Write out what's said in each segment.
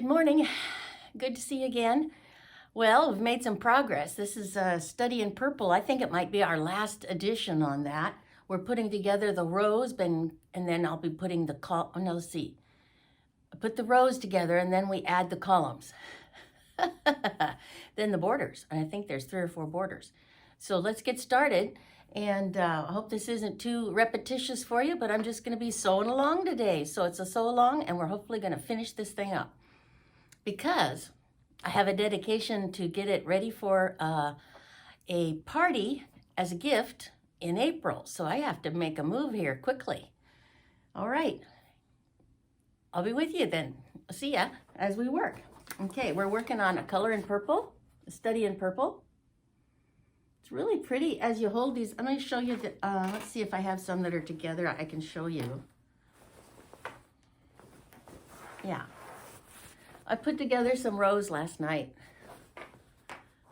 morning. Good to see you again. Well, we've made some progress. This is Study in Purple. I think it might be our last edition on that. We're putting together the rows, and then I'll be putting the let's see. Put the rows together, and then we add the columns. Then the borders. And I think there's 3 or 4 borders. So let's get started. And I hope this isn't too repetitious for you, but I'm just going to be sewing along today. So it's a sew along, and we're hopefully going to finish this thing up. Because I have a dedication to get it ready for a party as a gift in April. So I have to make a move here quickly. All right. I'll be with you then. See ya as we work. Okay, we're working on a color in purple, a study in purple. It's really pretty as you hold these. I'm going to show you that. Let's see if I have some that are together. I can show you. Yeah. I put together some rows last night.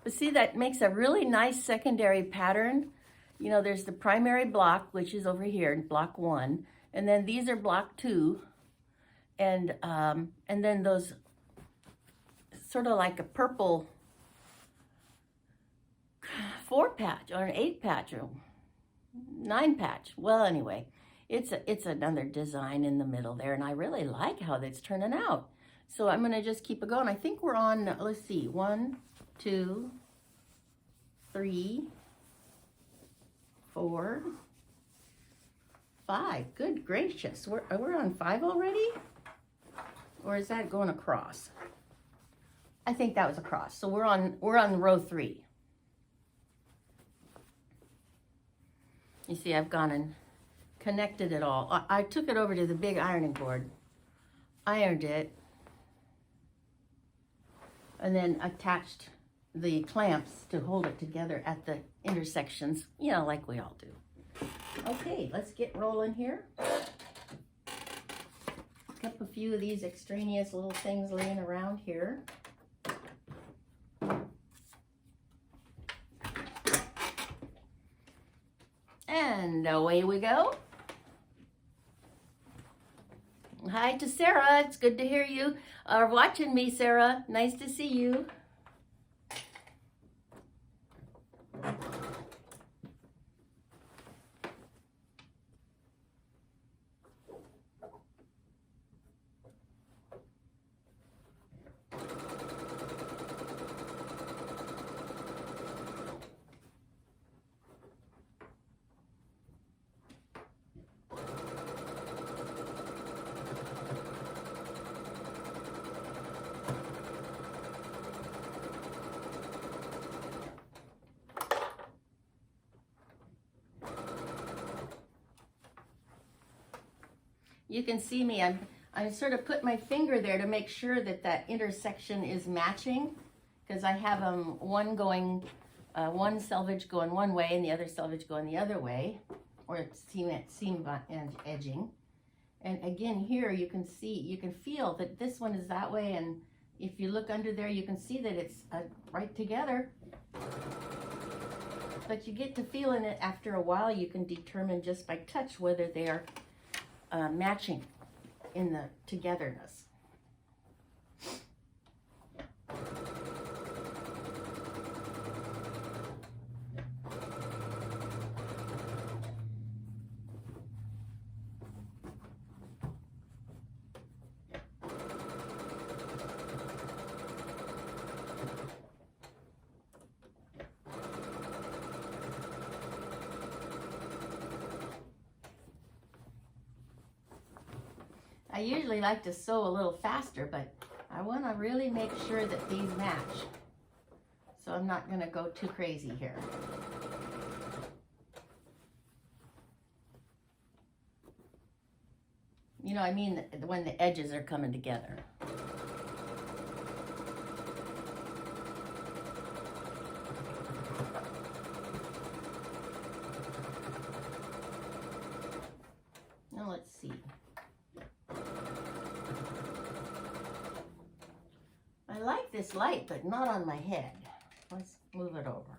But see, that makes a really nice secondary pattern. You know, there's the primary block, which is over here, block 1. And then these are block 2. And then those sort of like a purple 4 patch or an 8 patch or 9 patch. Well, anyway, it's another design in the middle there. And I really like how that's turning out. So I'm going to just keep it going. I think we're on, let's see, 1, 2, 3, 4, 5. Good gracious. We're on 5 already? Or is that going across? I think that was across. So we're on row 3. You see, I've gone and connected it all. I took it over to the big ironing board, ironed it, and then attached the clamps to hold it together at the intersections, you know, like we all do. Okay, let's get rolling here. Pick up a few of these extraneous little things laying around here. And away we go. Hi to Sarah. It's good to hear you are watching me, Sarah. Nice to see you. You can see me, I sort of put my finger there to make sure that that intersection is matching, because I have one selvage going one way and the other selvage going the other way, or seam and edging. And again, here you can feel that this one is that way, and if you look under there, you can see that it's right together. But you get to feeling it after a while. You can determine just by touch whether they're matching in the togetherness. I usually like to sew a little faster, but I want to really make sure that these match. So I'm not going to go too crazy here. You know, I mean when the edges are coming together. Now let's see. I like this light, but not on my head. Let's move it over.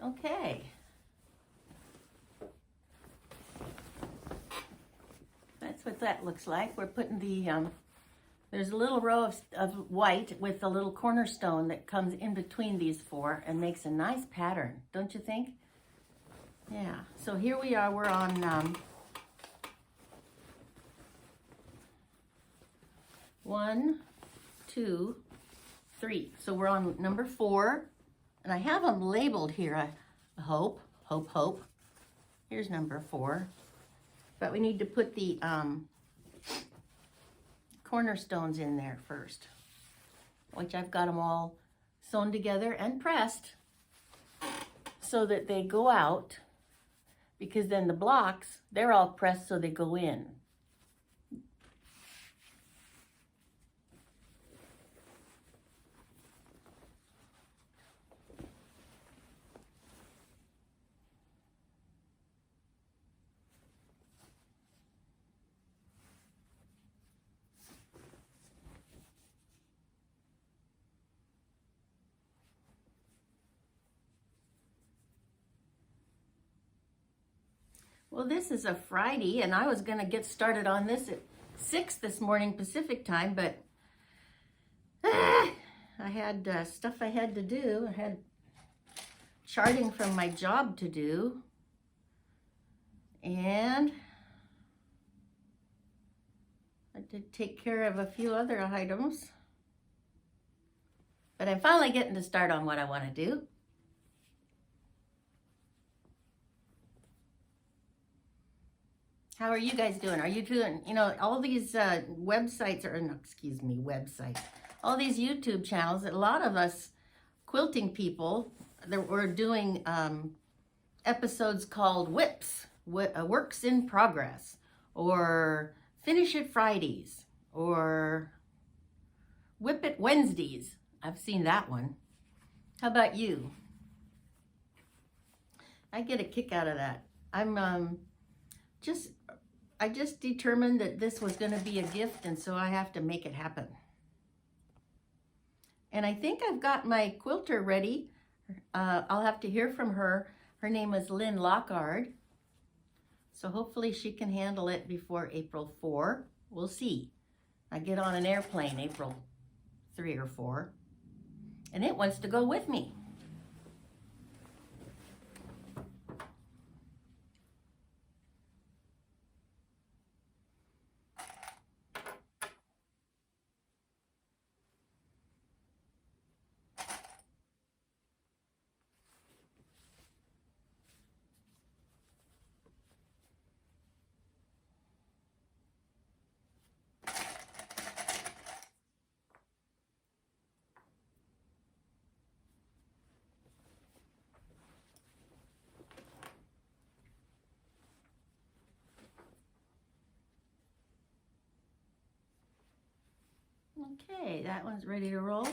Okay. That's what that looks like. We're putting the, there's a little row of white with a little cornerstone that comes in between these four and makes a nice pattern, don't you think? Yeah, so here we are, we're on 1, 2, 3. So we're on number 4, and I have them labeled here. I hope. Here's number 4. But we need to put the cornerstones in there first, which I've got them all sewn together and pressed so that they go out, because then the blocks, they're all pressed so they go in. Well, this is a Friday, and I was going to get started on this at 6 this morning Pacific time, but I had stuff I had to do. I had charting from my job to do, and I did take care of a few other items, but I'm finally getting to start on what I want to do. How are you guys doing? Are you doing, you know, all these websites, or no, excuse me, websites, all these YouTube channels, that a lot of us quilting people, that we're doing episodes called WIPs, Works in Progress, or Finish It Fridays, or Whip It Wednesdays. I've seen that one. How about you? I get a kick out of that. I just determined that this was going to be a gift, and so I have to make it happen. And I think I've got my quilter ready. I'll have to hear from her. Her name is Lynn Lockard. So hopefully she can handle it before April 4. We'll see. I get on an airplane April 3 or 4, and it wants to go with me. Okay, that one's ready to roll.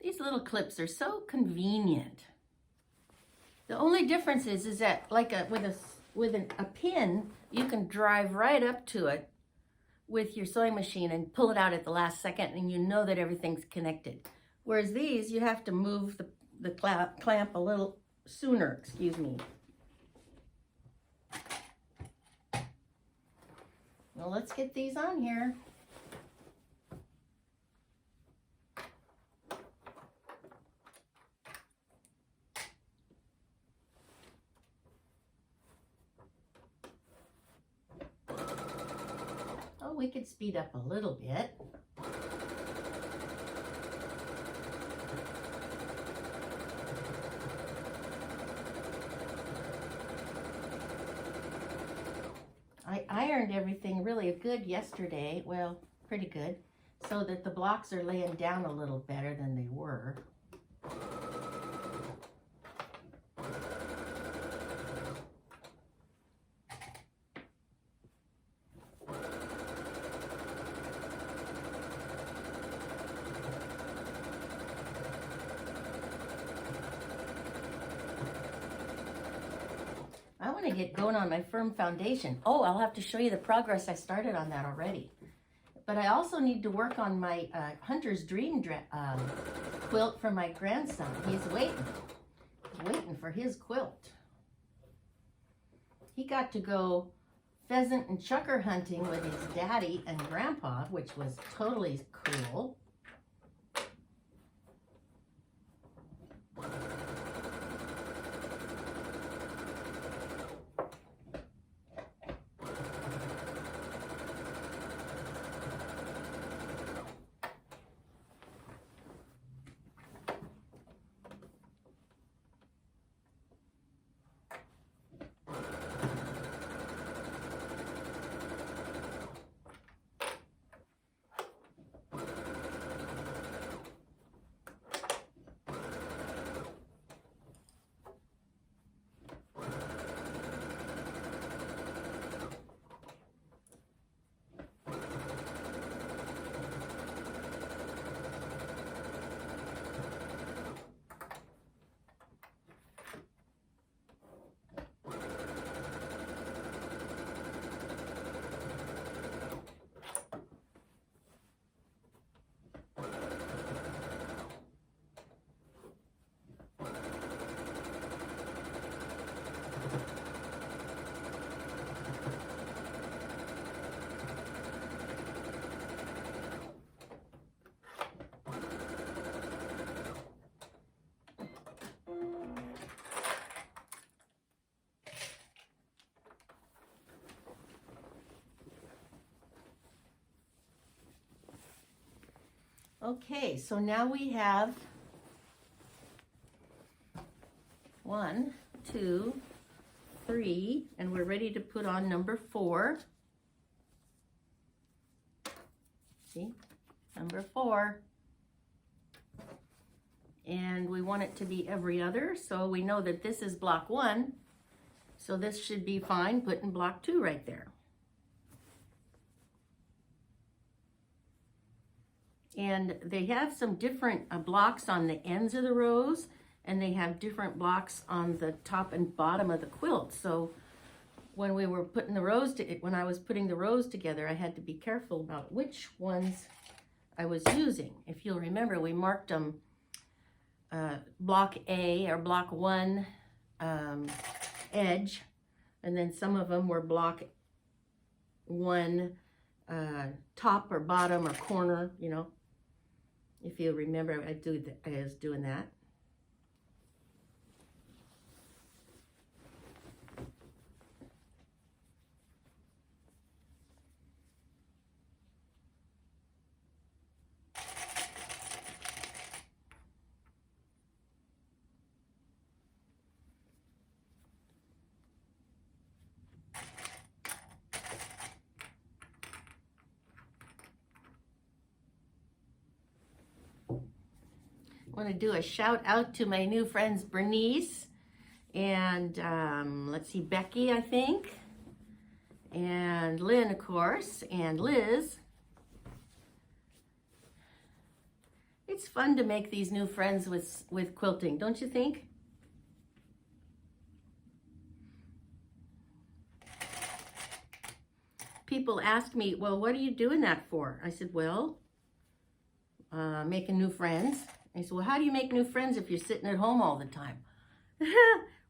These little clips are so convenient. The only difference is that, like with a pin, you can drive right up to it with your sewing machine and pull it out at the last second, and you know that everything's connected. Whereas these, you have to move the clamp a little sooner, excuse me. Well, let's get these on here. Oh, we could speed up a little bit. I ironed everything really good yesterday, well, pretty good, so that the blocks are laying down a little better than they were. I want to get going on my firm foundation. Oh, I'll have to show you the progress. I started on that already. But I also need to work on my Hunter's Dream quilt for my grandson. He's waiting for his quilt. He got to go pheasant and chukar hunting with his daddy and grandpa, which was totally cool. Okay, so now we have 1, 2, 3, and we're ready to put on number 4. See, number 4. And we want it to be every other, so we know that this is block 1. So this should be fine, putting block 2 right there. And they have some different blocks on the ends of the rows, and they have different blocks on the top and bottom of the quilt. So when we were putting the rows when I was putting the rows together, I had to be careful about which ones I was using. If you'll remember, we marked them block A or block 1 edge, and then some of them were block 1 top or bottom or corner, you know. If you remember, I was doing that. I want to do a shout out to my new friends Bernice and let's see, Becky, I think, and Lynn, of course, and Liz. It's fun to make these new friends with quilting, don't you think? People ask me, well, what are you doing that for? I said, well, making new friends. I said, well, how do you make new friends if you're sitting at home all the time?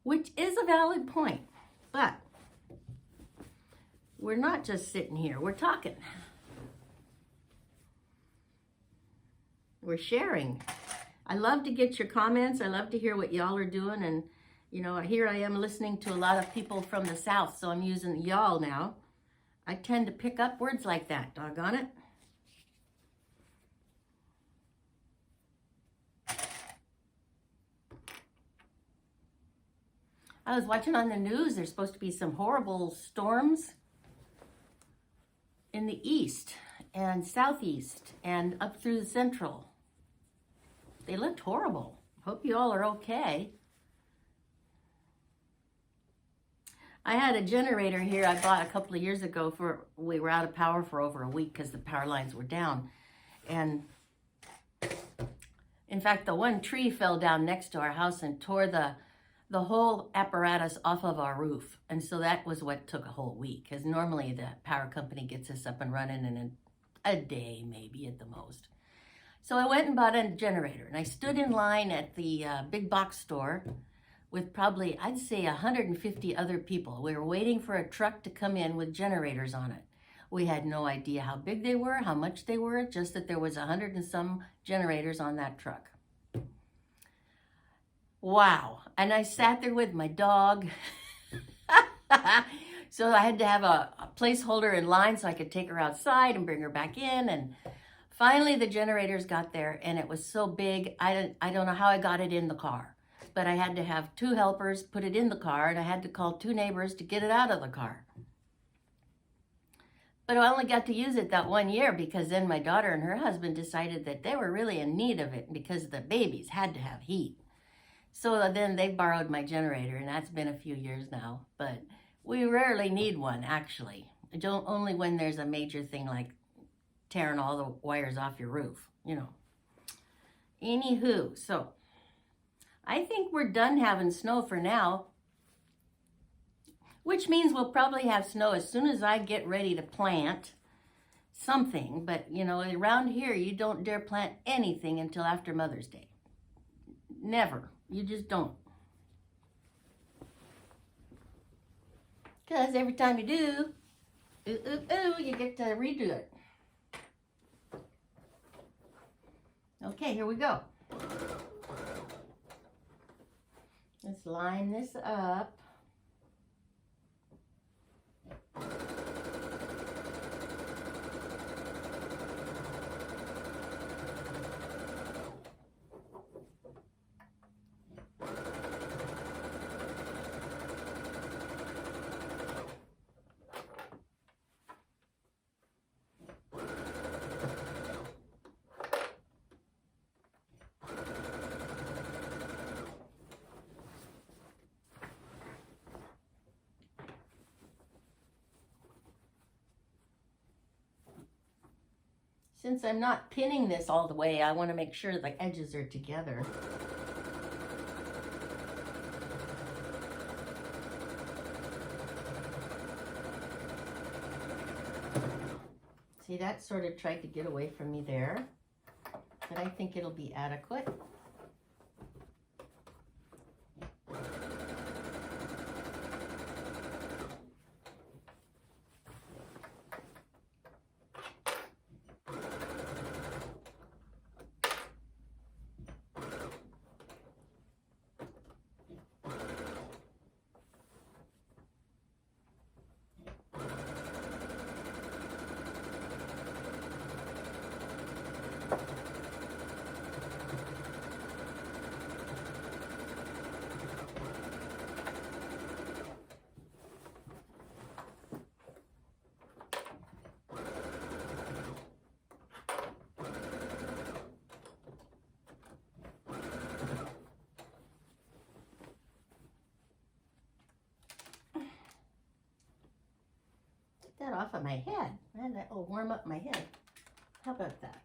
Which is a valid point, but we're not just sitting here, we're talking. We're sharing. I love to get your comments. I love to hear what y'all are doing. And, you know, here I am listening to a lot of people from the South, so I'm using y'all now. I tend to pick up words like that, doggone it. I was watching on the news, there's supposed to be some horrible storms in the east and southeast and up through the central. They looked horrible. Hope you all are okay. I had a generator here I bought a couple of years ago we were out of power for over a week because the power lines were down. And in fact, the one tree fell down next to our house and tore the whole apparatus off of our roof. And so that was what took a whole week, because normally the power company gets us up and running in a day maybe at the most. So I went and bought a generator, and I stood in line at the big box store with probably, I'd say, 150 other people. We were waiting for a truck to come in with generators on it. We had no idea how big they were, how much they were, just that there was 100 and some generators on that truck. Wow. And I sat there with my dog. So I had to have a placeholder in line so I could take her outside and bring her back in. And finally the generators got there, and it was so big, I don't know how I got it in the car. But I had to have 2 helpers put it in the car, and I had to call 2 neighbors to get it out of the car. But I only got to use it that 1 year because then my daughter and her husband decided that they were really in need of it because the babies had to have heat. So then they borrowed my generator, and that's been a few years now. But we rarely need one, actually. Only when there's a major thing like tearing all the wires off your roof, you know. Anywho, so I think we're done having snow for now, which means we'll probably have snow as soon as I get ready to plant something. But, you know, around here, you don't dare plant anything until after Mother's Day. Never. You just don't. Because every time you do, you get to redo it. Okay, here we go. Let's line this up. Since I'm not pinning this all the way, I want to make sure the edges are together. See, that sort of tried to get away from me there, but I think it'll be adequate. That off of my head. Man, that will warm up my head. How about that?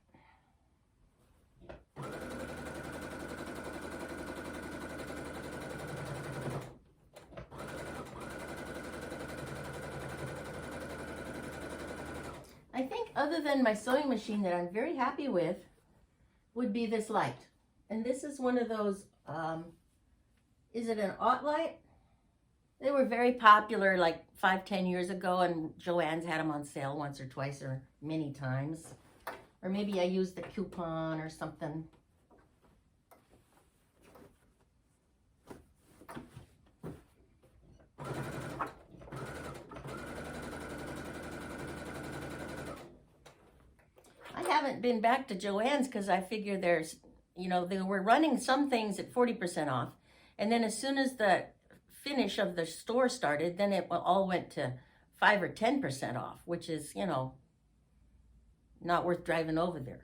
I think other than my sewing machine that I'm very happy with would be this light. And this is one of those, is it an aught light? They were very popular like 5-10 years ago, and Joann's had them on sale once or twice or many times. Or maybe I used a coupon or something. I haven't been back to Joann's because I figure there's, you know, they were running some things at 40% off. And then as soon as the finish of the store started, then it all went to 5 or 10% off, which is, you know, not worth driving over there.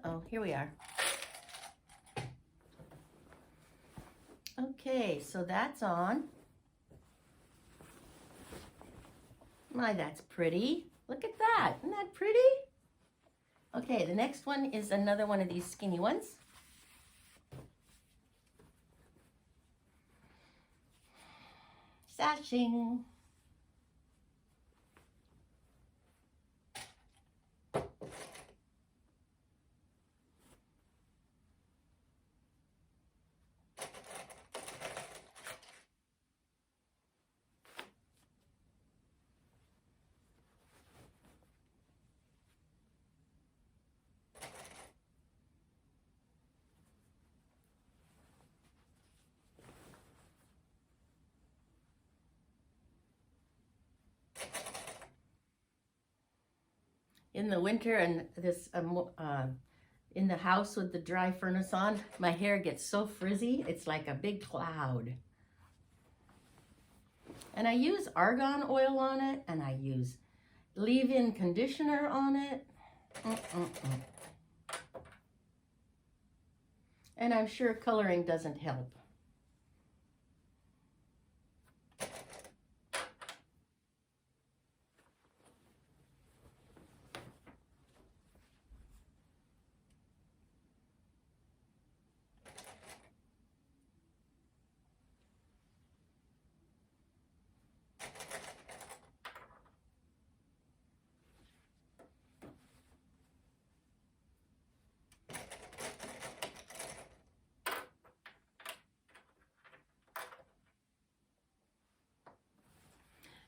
Uh-oh, here we are. Okay, so that's on. My, that's pretty. Look at that. Isn't that pretty? Okay, the next one is another one of these skinny ones. Sashing. In the winter and this in the house with the dry furnace on, my hair gets so frizzy, it's like a big cloud. And I use argan oil on it, and I use leave-in conditioner on it. And I'm sure coloring doesn't help.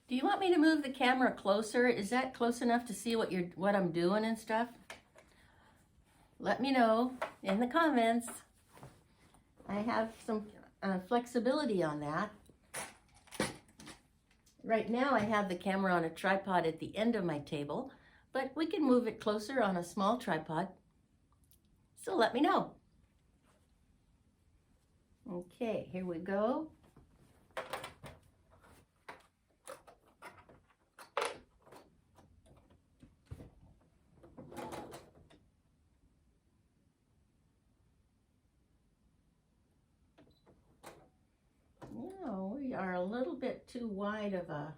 Do you want me to move the camera closer? Is that close enough to see what I'm doing and stuff? Let me know in the comments. I have some flexibility on that. Right now I have the camera on a tripod at the end of my table, but we can move it closer on a small tripod. So let me know. Okay, here we go. No, we are a little bit too wide of a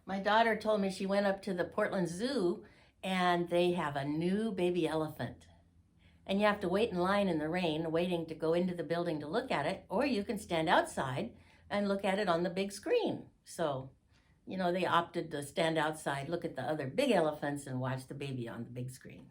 My daughter told me she went up to the Portland Zoo and they have a new baby elephant. And you have to wait in line in the rain, waiting to go into the building to look at it, or you can stand outside and look at it on the big screen. So, you know, they opted to stand outside, look at the other big elephants, and watch the baby on the big screen.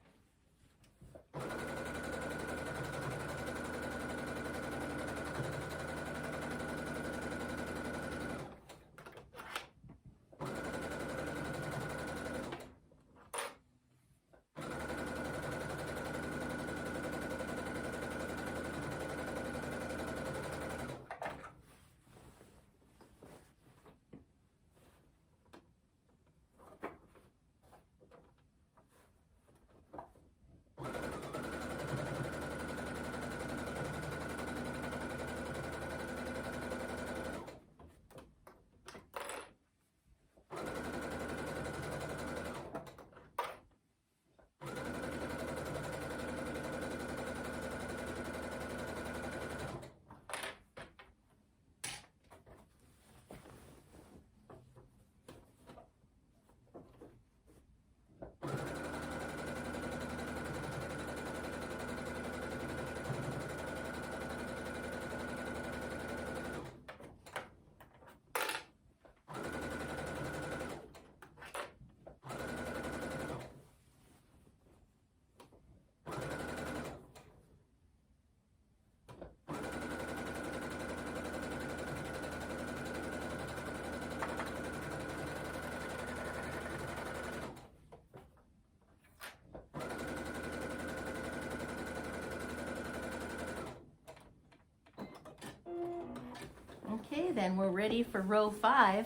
then we're ready for row 5.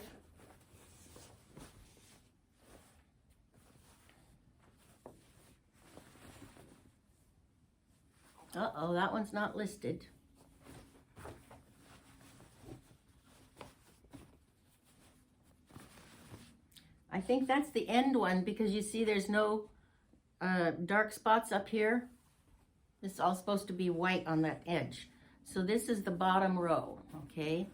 Uh-oh, that one's not listed. I think that's the end one because you see there's no dark spots up here. This is all supposed to be white on that edge. So this is the bottom row, okay?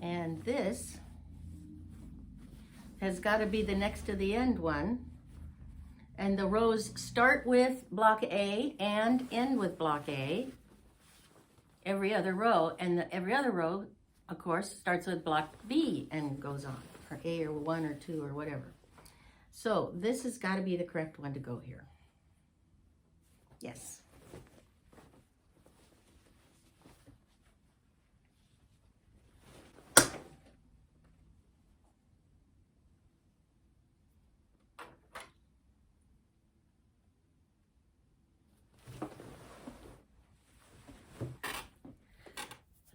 And this has got to be the next to the end one. And the rows start with block A and end with block A. Every other row, and every other row, of course, starts with block B and goes on, or A or 1 or 2 or whatever. So this has got to be the correct one to go here. Yes.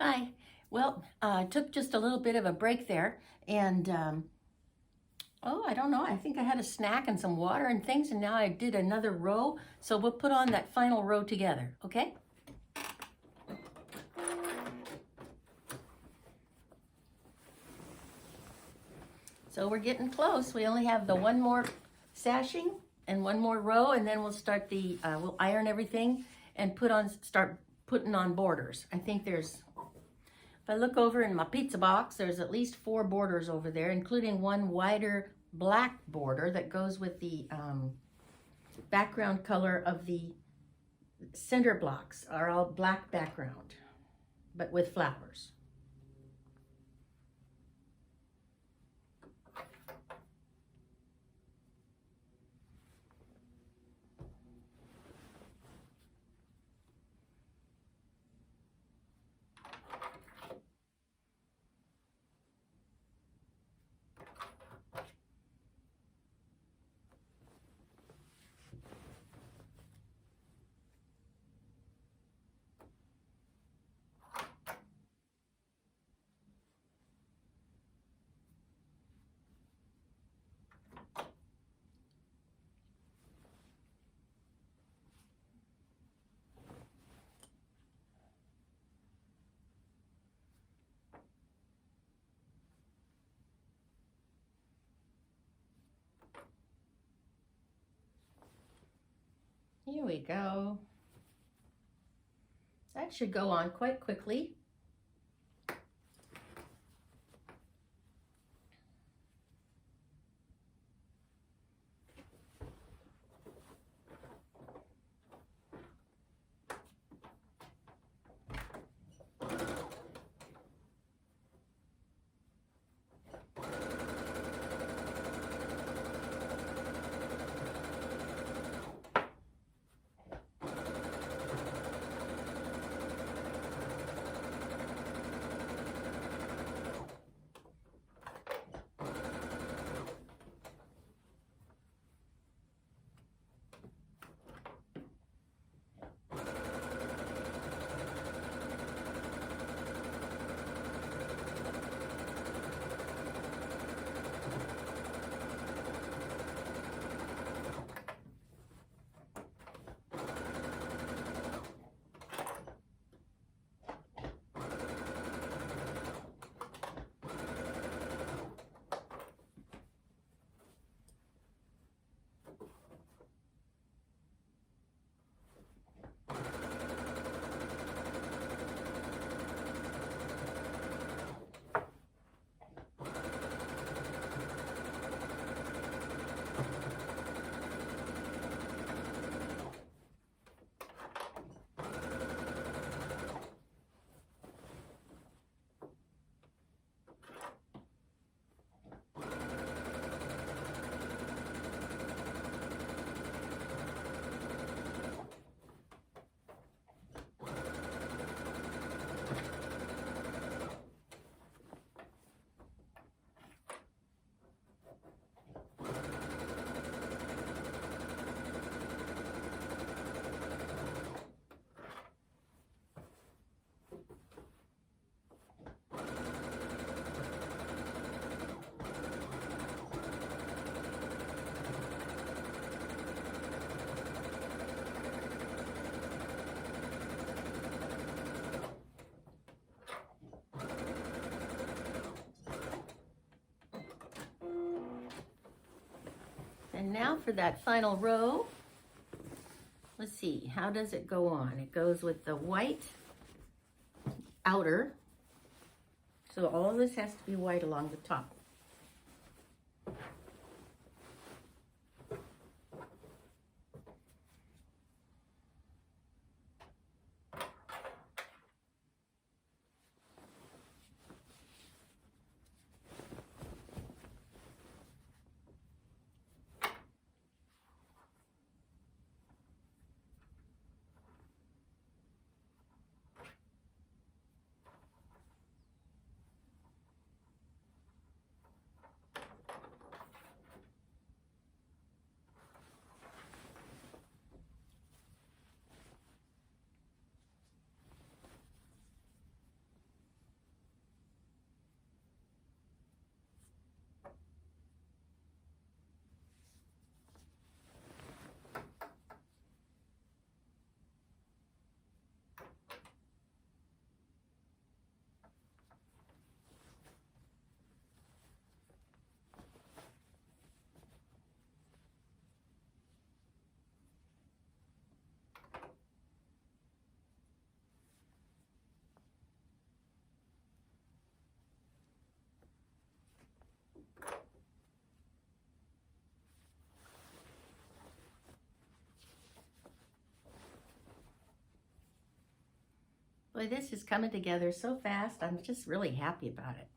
Hi. Well, I took just a little bit of a break there, and oh, I don't know. I think I had a snack and some water and things, and now I did another row. So we'll put on that final row together, okay? So we're getting close. We only have the one more sashing and one more row, and then we'll start the, we'll iron everything and start putting on borders. I think there's, if I look over in my pizza box, there's at least 4 borders over there, including one wider black border that goes with the background color of the center blocks are all black background, but with flowers. Here we go. That should go on quite quickly. And now for that final row. Let's see, how does it go on? It goes with the white outer. So all of this has to be white along the top. Boy, this is coming together so fast. I'm just really happy about it.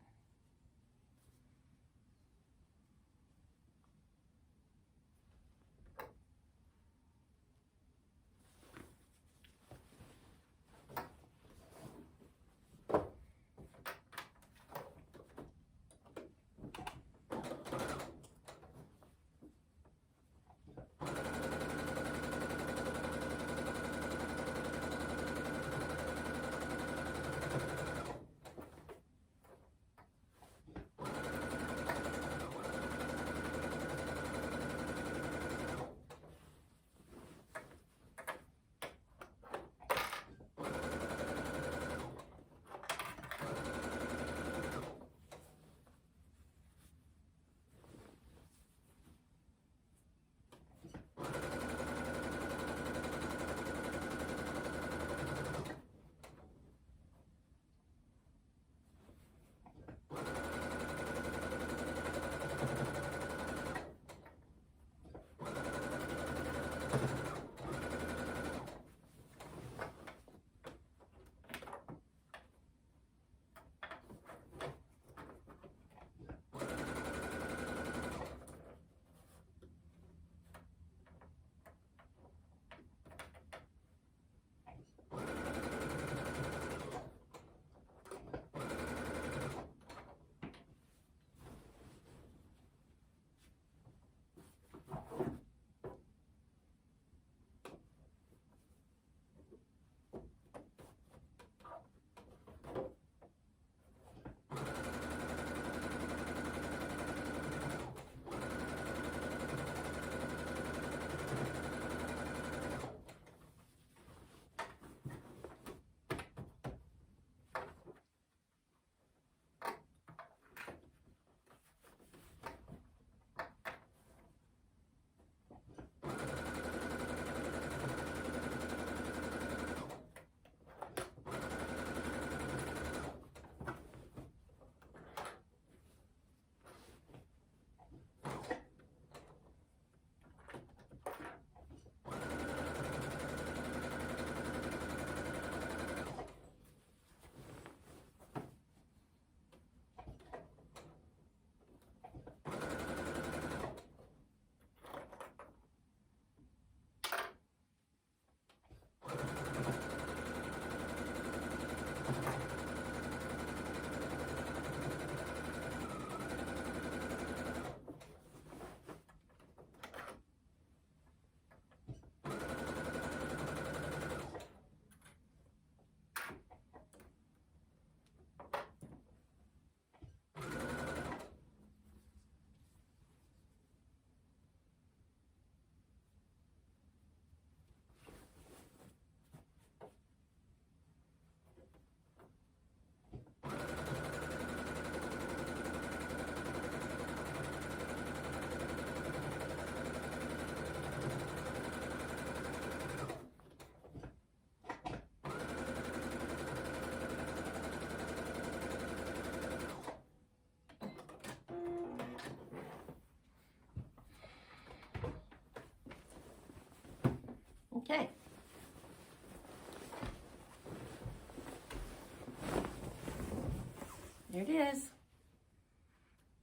There it is.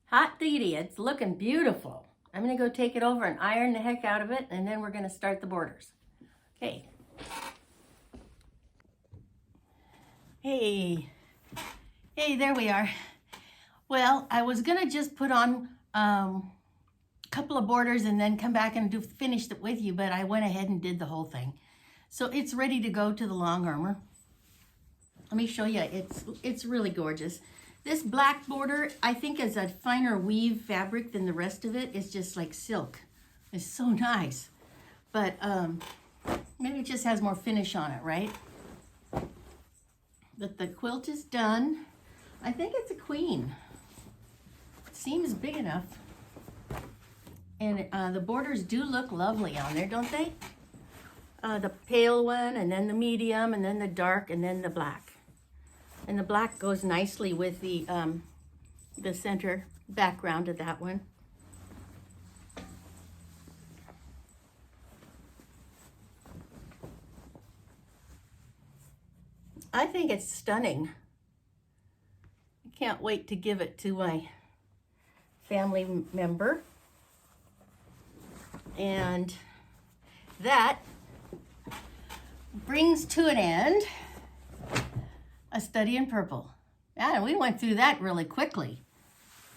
Hot diggity, it's looking beautiful. I'm gonna go take it over and iron the heck out of it, and then we're gonna start the borders. Okay. Hey, there we are. Well, I was gonna just put on a couple of borders and then come back and finish it with you, but I went ahead and did the whole thing. So it's ready to go to the long armor. Let me show you, it's really gorgeous. This black border, I think, is a finer weave fabric than the rest of it. It's just like silk. It's so nice. But maybe it just has more finish on it, right? But the quilt is done. I think it's a queen. It seems big enough. And the borders do look lovely on there, don't they? The pale one, and then the medium, and then the dark, and then the black. And the black goes nicely with the center background of that one. I think it's stunning. I can't wait to give it to my family member. And that brings to an end A Study in Purple. Yeah, we went through that really quickly.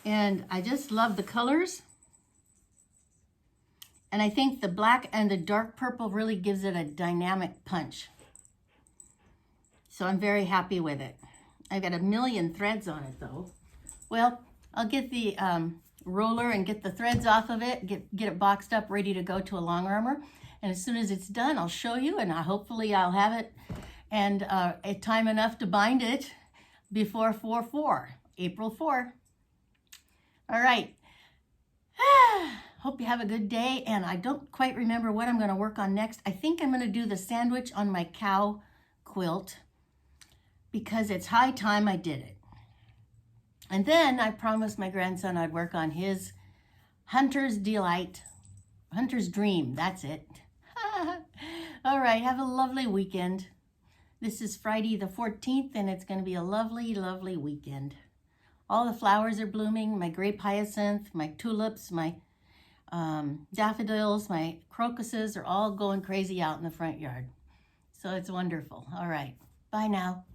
And I just love the colors. And I think the black and the dark purple really gives it a dynamic punch. So I'm very happy with it. I've got a million threads on it though. Well, I'll get the roller and get the threads off of it, get it boxed up, ready to go to a long armor. And as soon as it's done, I'll show you, and hopefully I'll have it and time enough to bind it before April 4. All right. Hope you have a good day, and I don't quite remember what I'm going to work on next. I think I'm going to do the sandwich on my cow quilt because it's high time I did it. And then I promised my grandson I'd work on his Hunter's Delight, Hunter's Dream, that's it. All right, have a lovely weekend. This is Friday the 14th, and it's going to be a lovely, lovely weekend. All the flowers are blooming, my grape hyacinth, my tulips, my daffodils, my crocuses are all going crazy out in the front yard. So it's wonderful. All right, bye now.